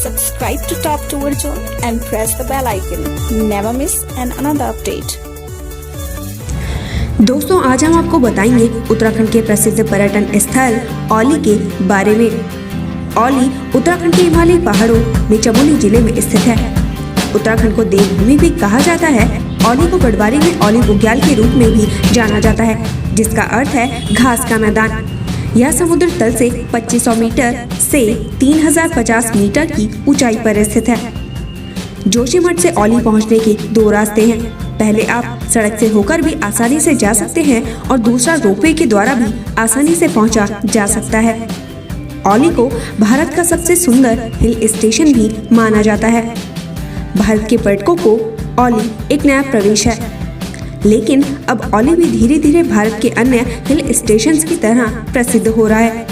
Subscribe to Top Tour Zone and press the bell icon. Never miss another update. दोस्तों, आज हम आपको बताएंगे उत्तराखंड के प्रसिद्ध पर्यटन स्थल औली के बारे में। औली उत्तराखंड के हिमालयी पहाड़ों में चमोली जिले में स्थित है। उत्तराखंड को देवभूमि भी कहा जाता है। औली को गढ़वाली में औली बुग्याल के रूप में भी जाना जाता है, जिसका अर्थ है घास का मैदान। यह समुद्र तल से 2500 मीटर से 3050 मीटर की ऊंचाई पर स्थित है। जोशीमठ से औली पहुंचने के दो रास्ते हैं। पहले आप सड़क से होकर भी आसानी से जा सकते हैं और दूसरा रोपवे के द्वारा भी आसानी से पहुंचा जा सकता है। औली को भारत का सबसे सुंदर हिल स्टेशन भी माना जाता है। भारत के पर्यटकों को औली एक नया प्रवेश है, लेकिन अब औली भी धीरे धीरे भारत के अन्य हिल स्टेशंस की तरह प्रसिद्ध हो रहा है।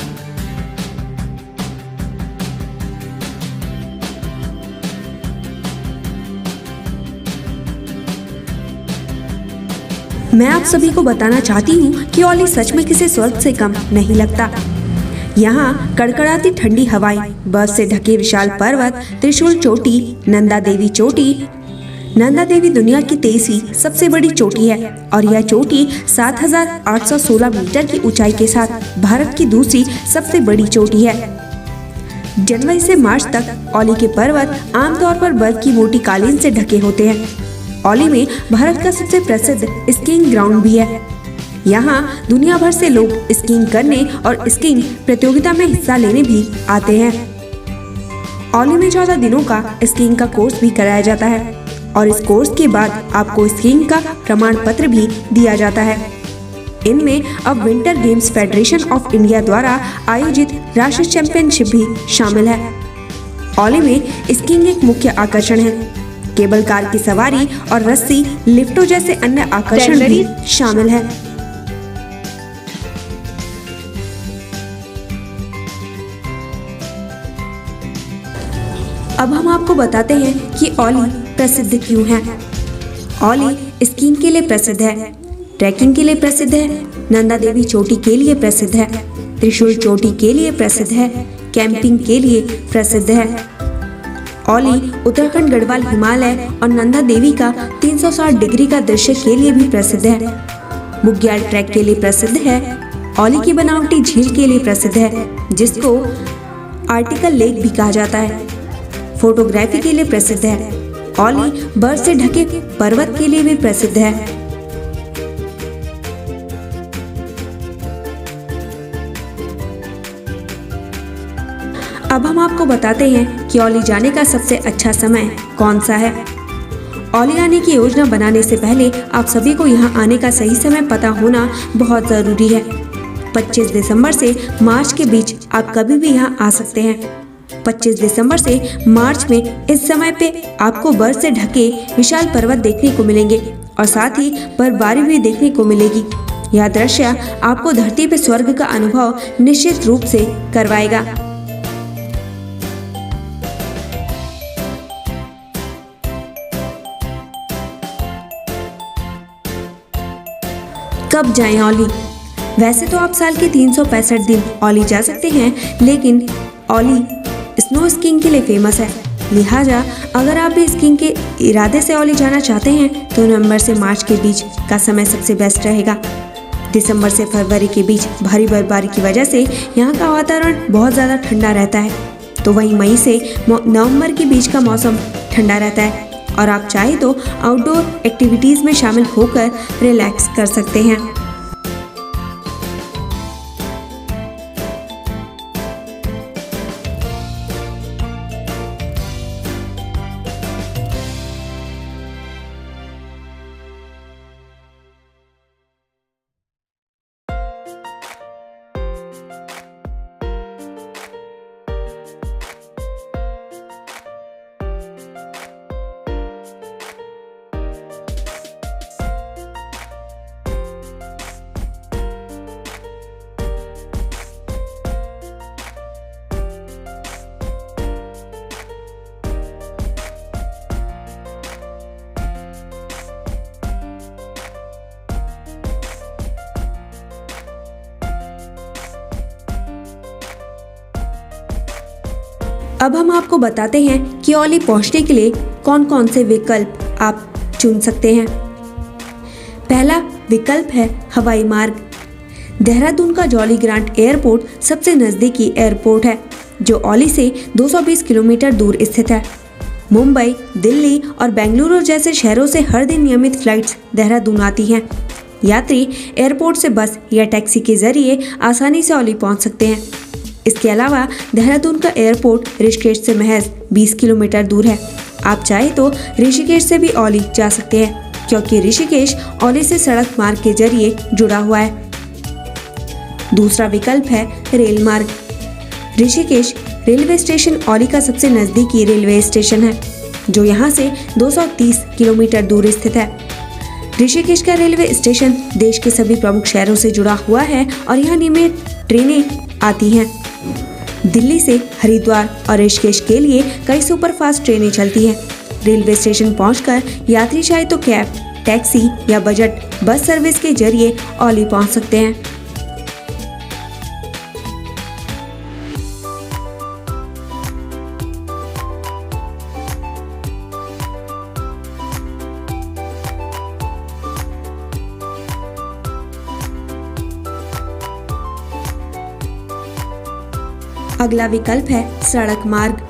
मैं आप सभी को बताना चाहती हूँ कि औली सच में किसी स्वर्ग से कम नहीं लगता। यहाँ कड़कड़ाती ठंडी हवाएं, बर्फ से ढके विशाल पर्वत, त्रिशूल चोटी, नंदा देवी चोटी। नंदा देवी दुनिया की 23वीं सबसे बड़ी चोटी है और यह चोटी 7816 मीटर की ऊंचाई के साथ भारत की दूसरी सबसे बड़ी चोटी है। जनवरी से मार्च तक औली के पर्वत आमतौर पर बर्फ की मोटी कालीन से ढके होते हैं। औली में भारत का सबसे प्रसिद्ध स्कीइंग ग्राउंड भी है। यहाँ दुनिया भर से लोग स्कीइंग करने और स्कीइंग प्रतियोगिता में हिस्सा लेने भी आते हैं। औली में 14 दिनों का स्कीइंग का कोर्स भी कराया जाता है और इस कोर्स के बाद आपको स्कीइंग का प्रमाण पत्र भी दिया जाता है। इनमें अब winter games federation of India द्वारा आयोजित राष्ट्रीय चैंपियनशिप भी शामिल है। औली में स्कीइंग एक मुख्य आकर्षण है। केबल कार की सवारी और रस्सी लिफ्टों जैसे अन्य आकर्षण भी शामिल है। अब हम आपको बताते हैं कि औली प्रसिद्ध क्यों है। औली स्कीइंग के लिए प्रसिद्ध है, ट्रैकिंग के लिए प्रसिद्ध है, नंदा देवी चोटी के लिए प्रसिद्ध है, त्रिशूल चोटी के लिए प्रसिद्ध है, कैंपिंग के लिए प्रसिद्ध है। औली उत्तराखंड गढ़वाल हिमालय और नंदा देवी का 360 डिग्री का दृश्य के लिए भी प्रसिद्ध है। बुग्याल ट्रैक के लिए प्रसिद्ध है। औली की बनावटी झील के लिए प्रसिद्ध है, जिसको आर्टिकल लेक भी कहा जाता है। फोटोग्राफी के लिए प्रसिद्ध है। औली बर्फ से ढके पर्वत के लिए भी प्रसिद्ध है। अब हम आपको बताते हैं कि औली जाने का सबसे अच्छा समय कौन सा है। औली आने की योजना बनाने से पहले आप सभी को यहाँ आने का सही समय पता होना बहुत जरूरी है। 25 दिसंबर से मार्च के बीच आप कभी भी यहाँ आ सकते हैं। 25 दिसंबर से मार्च में इस समय पे आपको बर्फ से ढके विशाल पर्वत देखने को मिलेंगे और साथ ही बर्फबारी भी देखने को मिलेगी। यह दृश्य आपको धरती पे स्वर्ग का अनुभव निश्चित रूप से करवाएगा। कब जाएं औली? वैसे तो आप साल के 365 दिन औली जा सकते हैं, लेकिन औली स्नो स्कीइंग के लिए फेमस है। लिहाजा अगर आप भी स्कीइंग के इरादे से औली जाना चाहते हैं तो नवंबर से मार्च के बीच का समय सबसे बेस्ट रहेगा। दिसंबर से फरवरी के बीच भारी बर्फबारी की वजह से यहाँ का वातावरण बहुत ज़्यादा ठंडा रहता है, तो वहीं मई से नवंबर के बीच का मौसम ठंडा रहता है और आप चाहे तो आउटडोर एक्टिविटीज़ में शामिल होकर रिलैक्स कर सकते हैं। अब हम आपको बताते हैं कि ओली पहुंचने के लिए कौन कौन से विकल्प आप चुन सकते हैं। पहला विकल्प है हवाई मार्ग। देहरादून का जॉली ग्रांट एयरपोर्ट सबसे नज़दीकी एयरपोर्ट है, जो ओली से 220 किलोमीटर दूर स्थित है। मुंबई, दिल्ली और बेंगलुरु जैसे शहरों से हर दिन नियमित फ्लाइट्स देहरादून आती हैं। यात्री एयरपोर्ट से बस या टैक्सी के जरिए आसानी से ओली पहुंच सकते हैं। इसके अलावा देहरादून का एयरपोर्ट ऋषिकेश से महज 20 किलोमीटर दूर है। आप चाहे तो ऋषिकेश से भी ओली जा सकते हैं, क्योंकि ऋषिकेश ओली से सड़क मार्ग के जरिए जुड़ा हुआ है। दूसरा विकल्प है रेल मार्ग। ऋषिकेश रेलवे स्टेशन ओली का सबसे नजदीकी रेलवे स्टेशन है, जो यहाँ से 230 किलोमीटर दूर स्थित है। ऋषिकेश का रेलवे स्टेशन देश के सभी प्रमुख शहरों से जुड़ा हुआ है और यहाँ नियमित ट्रेनें आती हैं। दिल्ली से हरिद्वार और ऋषिकेश के लिए कई सुपरफास्ट ट्रेनें चलती हैं। रेलवे स्टेशन पहुंचकर यात्री चाहे तो कैब, टैक्सी या बजट बस सर्विस के जरिए ओली पहुंच सकते हैं। अगला विकल्प है सड़क मार्ग।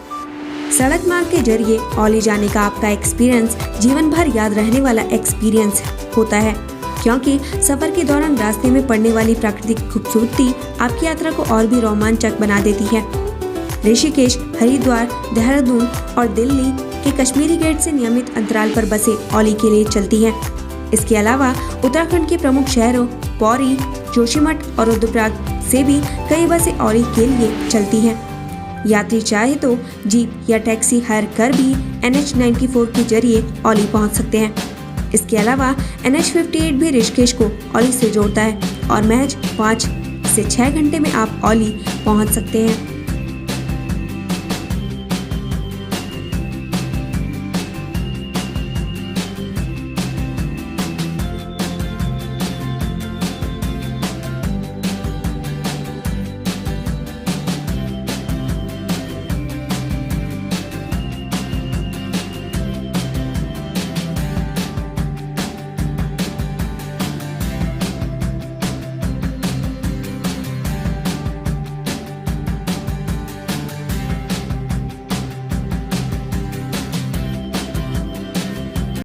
सड़क मार्ग के जरिए ओली जाने का आपका एक्सपीरियंस जीवन भर याद रहने वाला एक्सपीरियंस होता है, क्योंकि सफर के दौरान रास्ते में पड़ने वाली प्राकृतिक खूबसूरती आपकी यात्रा को और भी रोमांचक बना देती है। ऋषिकेश, हरिद्वार, देहरादून और दिल्ली के कश्मीरी गेट से नियमित अंतराल पर बसें ओली के लिए चलती हैं। इसके अलावा उत्तराखंड के प्रमुख शहरों पौरी, जोशीमठ और रुद्रप्रयाग से भी कई बसें ओली के लिए चलती हैं। यात्री चाहे तो जीप या टैक्सी हायर कर भी NH94 के जरिए ओली पहुंच सकते हैं। इसके अलावा NH58 भी ऋषिकेश को ओली से जोड़ता है और महज 5 से 6 घंटे में आप ओली पहुंच सकते हैं।